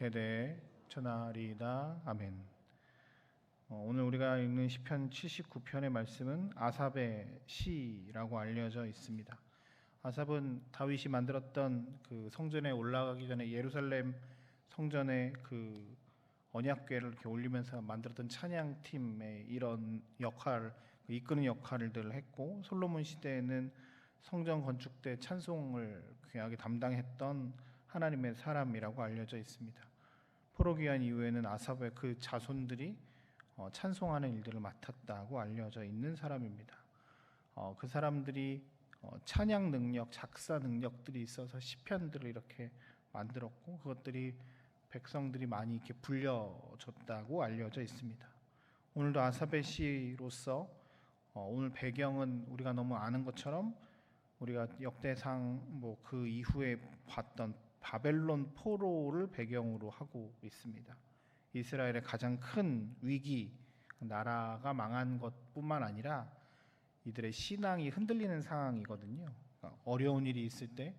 대대 전하리이다. 아멘. 오늘 우리가 읽는 시편 79편의 말씀은 아삽의 시라고 알려져 있습니다. 아삽은 다윗이 만들었던 그 성전에 올라가기 전에 예루살렘 성전에 그 언약궤를 이렇게 올리면서 만들었던 찬양팀의 이런 역할, 이끄는 역할을 했고, 솔로몬 시대에는 성전 건축 때 찬송을 귀하게 담당했던 하나님의 사람이라고 알려져 있습니다. 포로기한 이후에는 아삽의 그 자손들이 찬송하는 일들을 맡았다고 알려져 있는 사람입니다. 그 사람들이 찬양 능력, 작사 능력들이 있어서 시편들을 이렇게 만들었고, 그것들이 백성들이 많이 이렇게 불려졌다고 알려져 있습니다. 오늘도 아삽의 시로서 오늘 배경은 우리가 너무 아는 것처럼 우리가 역대상 그 이후에 봤던 바벨론 포로를 배경으로 하고 있습니다. 이스라엘의 가장 큰 위기, 나라가 망한 것뿐만 아니라 이들의 신앙이 흔들리는 상황이거든요. 그러니까 어려운 일이 있을 때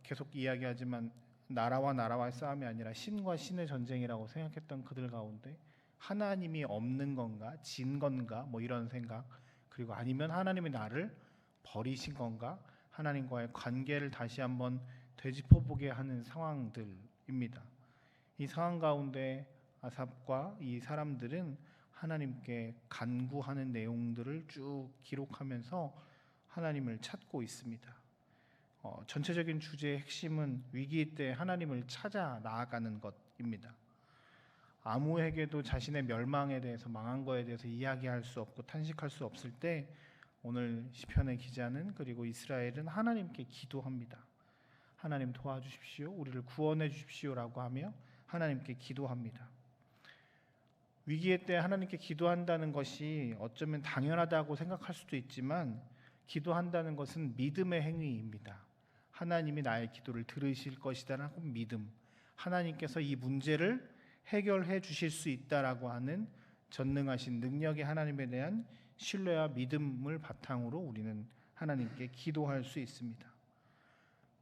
계속 이야기하지만 나라와 나라와의 싸움이 아니라 신과 신의 전쟁이라고 생각했던 그들 가운데 하나님이 없는 건가, 진 건가, 이런 생각, 그리고 아니면 하나님이 나를 버리신 건가, 하나님과의 관계를 다시 한번 되짚어보게 하는 상황들입니다. 이 상황 가운데 아삽과 이 사람들은 하나님께 간구하는 내용들을 쭉 기록하면서 하나님을 찾고 있습니다. 전체적인 주제의 핵심은 위기 때 하나님을 찾아 나아가는 것입니다. 아무에게도 자신의 멸망에 대해서, 망한 거에 대해서 이야기할 수 없고 탄식할 수 없을 때 오늘 시편의 기자는, 그리고 이스라엘은 하나님께 기도합니다. 하나님 도와주십시오, 우리를 구원해 주십시오라고 하며 하나님께 기도합니다. 위기의 때 하나님께 기도한다는 것이 어쩌면 당연하다고 생각할 수도 있지만, 기도한다는 것은 믿음의 행위입니다. 하나님이 나의 기도를 들으실 것이다라고 믿음, 하나님께서 이 문제를 해결해 주실 수 있다라고 하는 전능하신 능력의 하나님에 대한 신뢰와 믿음을 바탕으로 우리는 하나님께 기도할 수 있습니다.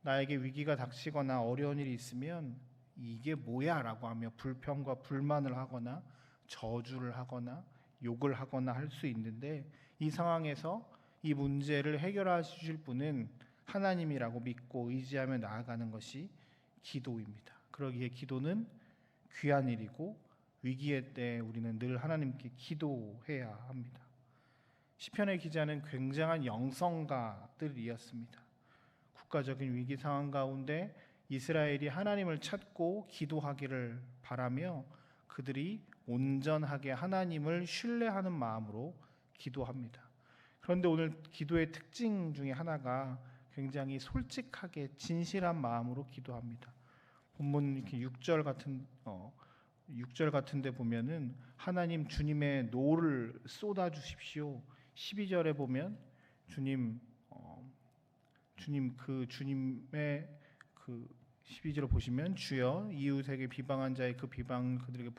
나에게 위기가 닥치거나 어려운 일이 있으면 이게 뭐야 라고 하며 불평과 불만을 하거나 저주를 하거나 욕을 하거나 할 수 있는데, 이 상황에서 이 문제를 해결하실 분은 하나님이라고 믿고 의지하며 나아가는 것이 기도입니다. 그러기에 기도는 귀한 일이고 위기의 때 우리는 늘 하나님께 기도해야 합니다. 시편의 기자는 굉장한 영성가들이었습니다. 국가적인 위기 상황 가운데 이스라엘이 하나님을 찾고 기도하기를 바라며 그들이 온전하게 하나님을 신뢰하는 마음으로 기도합니다. 그런데 오늘 기도의 특징 중에 하나가 굉장히 솔직하게 진실한 마음으로 기도합니다. 본문 이렇게 6절 같은데 보면은 하나님 주님의 노를 쏟아 주십시오. 12절에 보면 주님의 그 12절을 보시면 주여 이웃에게 비방한 자의 그 비방 그들에게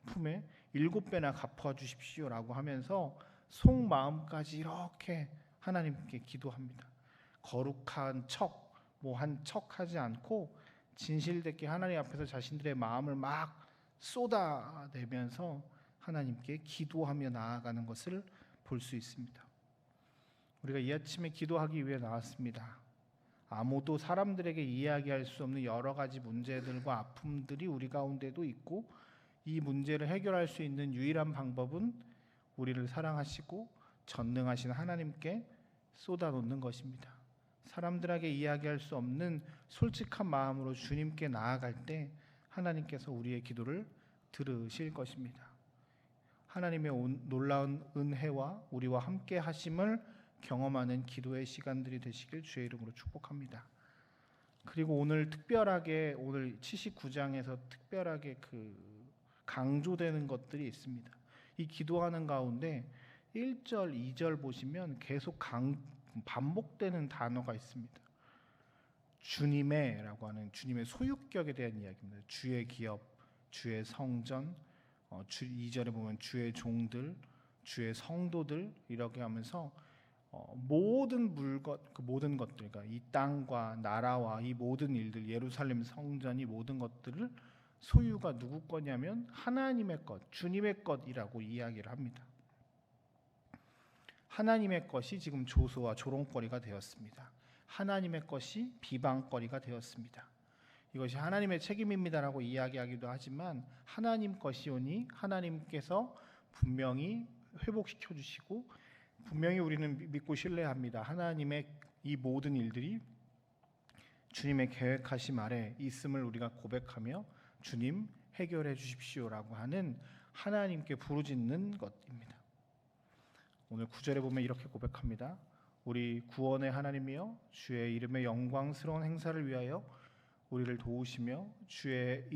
품에 7배나 갚아 주십시오라고 하면서 속마음까지 이렇게 하나님께 기도합니다. 거룩한 한 척 하지 않고 진실되게 하나님 앞에서 자신들의 마음을 막 쏟아내면서 하나님께 기도하며 나아가는 것을 볼 수 있습니다. 우리가 이 아침에 기도하기 위해 나왔습니다. 아무도 사람들에게 이야기할 수 없는 여러 가지 문제들과 아픔들이 우리 가운데도 있고, 이 문제를 해결할 수 있는 유일한 방법은 우리를 사랑하시고 전능하신 하나님께 쏟아놓는 것입니다. 사람들에게 이야기할 수 없는 솔직한 마음으로 주님께 나아갈 때 하나님께서 우리의 기도를 들으실 것입니다. 하나님의 놀라운 은혜와 우리와 함께 하심을 경험하는 기도의 시간들이 되시길 주의 이름으로 축복합니다. 그리고 오늘 79장에서 특별하게 강조되는 것들이 있습니다. 이 기도하는 가운데 1절, 2절 보시면 계속 반복되는 단어가 있습니다. 주님의라고 하는 주님의 소유격에 대한 이야기입니다. 주의 기업, 주의 성전, 2절에 보면 주의 종들, 주의 성도들 이렇게 하면서 모든 것들, 그러니까 이 땅과 나라와 이 모든 일들, 예루살렘 성전이 모든 것들을 소유가 누구 거냐면 하나님의 것, 주님의 것이라고 이야기를 합니다. 하나님의 것이 지금 조소와 조롱거리가 되었습니다. 하나님의 것이 비방거리가 되었습니다. 이것이 하나님의 책임입니다라고 이야기하기도 하지만 하나님 것이오니 하나님께서 분명히 회복시켜 주시고 분명히 우리는 믿고 신뢰합니다. 하나님의 이 모든 일들이 주님의 계획하심 아래 있음을 우리가 고백하며 주님 해결해 주십시오라고 하는 하나님께 부르짖는 것입니다. 오늘 9절에 보면 이렇게 고백합니다. 우리 구원의 하나님이여 주의 이름의 영광스러운 행사를 위하여 우리를 도우시며 주의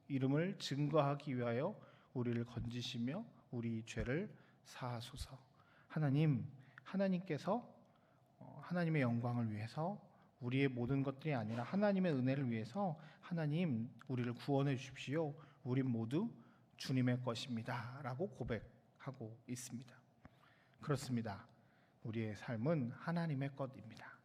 이름을 증거하기 위하여 우리를 건지시며 우리 죄를 사하소서. 하나님께서 하나님의 영광을 위해서 우리의 모든 것들이 아니라 하나님의 은혜를 위해서 하나님 우리를 구원해 주십시오. 우린 모두 주님의 것입니다 라고 고백하고 있습니다. 그렇습니다. 우리의 삶은 하나님의 것입니다.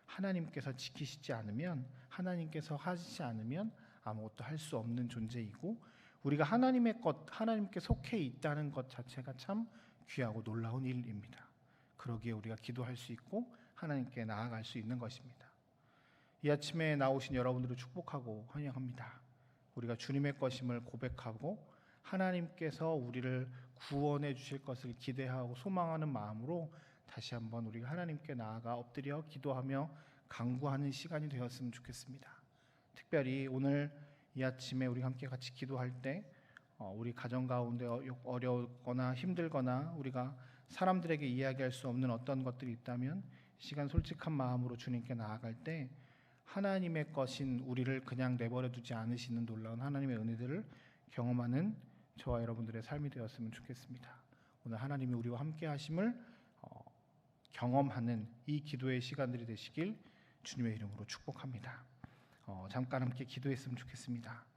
하나님께서 지키시지 않으면, 하나님께서 하시지 않으면 아무것도 할 수 없는 존재이고, 우리가 하나님의 것, 하나님께 속해 있다는 것 자체가 참 귀하고 놀라운 일입니다. 그러기에 우리가 기도할 수 있고 하나님께 나아갈 수 있는 것입니다. 이 아침에 나오신 여러분들을 축복하고 환영합니다. 우리가 주님의 것임을 고백하고 하나님께서 우리를 구원해 주실 것을 기대하고 소망하는 마음으로 다시 한번 우리가 하나님께 나아가 엎드려 기도하며 간구하는 시간이 되었으면 좋겠습니다. 특별히 오늘 이 아침에 우리 함께 같이 기도할 때 우리 가정 가운데 어렵거나 힘들거나 우리가 사람들에게 이야기할 수 없는 어떤 것들이 있다면 시간 솔직한 마음으로 주님께 나아갈 때 하나님의 것인 우리를 그냥 내버려 두지 않으시는 놀라운 하나님의 은혜들을 경험하는 저와 여러분들의 삶이 되었으면 좋겠습니다. 오늘 하나님이 우리와 함께 하심을 경험하는 이 기도의 시간들이 되시길 주님의 이름으로 축복합니다. 잠깐 함께 기도했으면 좋겠습니다.